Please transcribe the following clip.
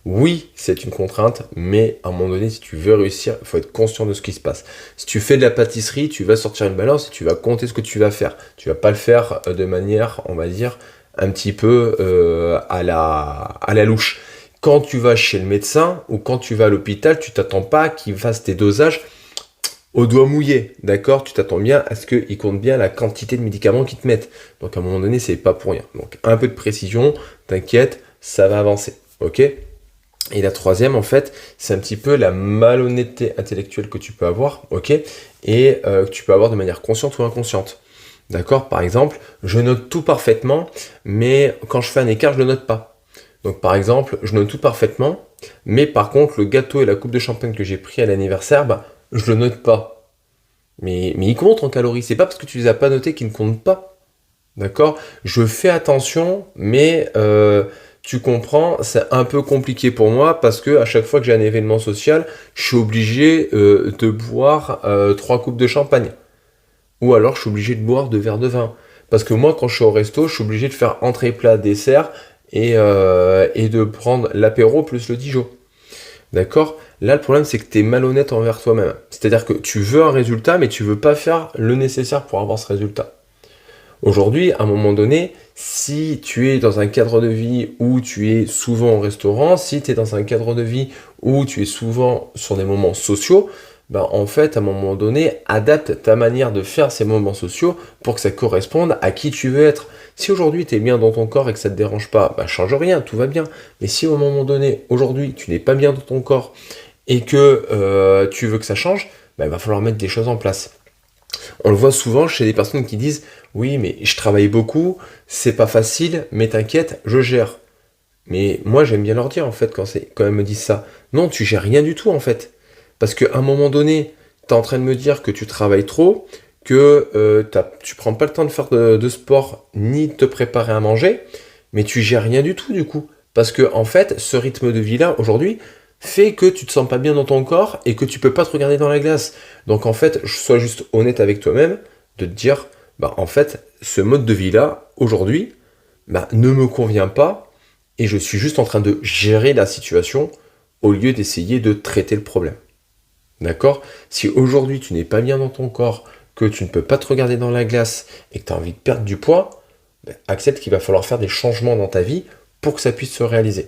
Oui, c'est une contrainte, mais à un moment donné, si tu veux réussir, il faut être conscient de ce qui se passe. Si tu fais de la pâtisserie, tu vas sortir une balance et tu vas compter ce que tu vas faire. Tu vas pas le faire de manière, on va dire, un petit peu à la louche. Quand tu vas chez le médecin ou quand tu vas à l'hôpital, tu t'attends pas qu'il fasse tes dosages au doigt mouillé, d'accord? Tu t'attends bien à ce qu'il compte bien la quantité de médicaments qu'ils te mettent. Donc à un moment donné, c'est pas pour rien. Donc un peu de précision, t'inquiète, ça va avancer, ok? Et la troisième, en fait, c'est un petit peu la malhonnêteté intellectuelle que tu peux avoir, ok? Et que tu peux avoir de manière consciente ou inconsciente. D'accord? Par exemple, je note tout parfaitement, mais quand je fais un écart, je ne le note pas. Donc par exemple, je note tout parfaitement, mais par contre, le gâteau et la coupe de champagne que j'ai pris à l'anniversaire, bah, je le note pas. Mais ils comptent en calories. C'est pas parce que tu les as pas notés qu'ils ne comptent pas. D'accord? Je fais attention, mais tu comprends, c'est un peu compliqué pour moi parce que à chaque fois que j'ai un événement social, je suis obligé de boire 3 coupes de champagne. Ou alors je suis obligé de boire 2 verres de vin. Parce que moi, quand je suis au resto, je suis obligé de faire entrée, plat, dessert et de prendre l'apéro plus le Dijon. D'accord? Là, le problème, c'est que tu es malhonnête envers toi-même. C'est-à-dire que tu veux un résultat, mais tu veux pas faire le nécessaire pour avoir ce résultat. Aujourd'hui, à un moment donné, si tu es dans un cadre de vie où tu es souvent au restaurant, si tu es dans un cadre de vie où tu es souvent sur des moments sociaux, ben en fait, à un moment donné, adapte ta manière de faire ces moments sociaux pour que ça corresponde à qui tu veux être. Si aujourd'hui tu es bien dans ton corps et que ça ne te dérange pas, ben change rien, tout va bien. Mais si au moment donné, aujourd'hui, tu n'es pas bien dans ton corps et que tu veux que ça change, ben, il va falloir mettre des choses en place. On le voit souvent chez des personnes qui disent oui, mais je travaille beaucoup, c'est pas facile, mais t'inquiète, je gère. Mais moi, j'aime bien leur dire en fait quand elles me disent ça. Non, tu gères rien du tout en fait. Parce qu'à un moment donné, t'es en train de me dire que tu travailles trop, que tu prends pas le temps de faire de sport ni de te préparer à manger, mais tu gères rien du tout du coup. Parce que en fait, ce rythme de vie là aujourd'hui fait que tu te sens pas bien dans ton corps et que tu peux pas te regarder dans la glace. Donc en fait, sois juste honnête avec toi-même de te dire, bah en fait, ce mode de vie là aujourd'hui, bah, ne me convient pas et je suis juste en train de gérer la situation au lieu d'essayer de traiter le problème. D'accord? Si aujourd'hui tu n'es pas bien dans ton corps, que tu ne peux pas te regarder dans la glace et que tu as envie de perdre du poids, ben, accepte qu'il va falloir faire des changements dans ta vie pour que ça puisse se réaliser.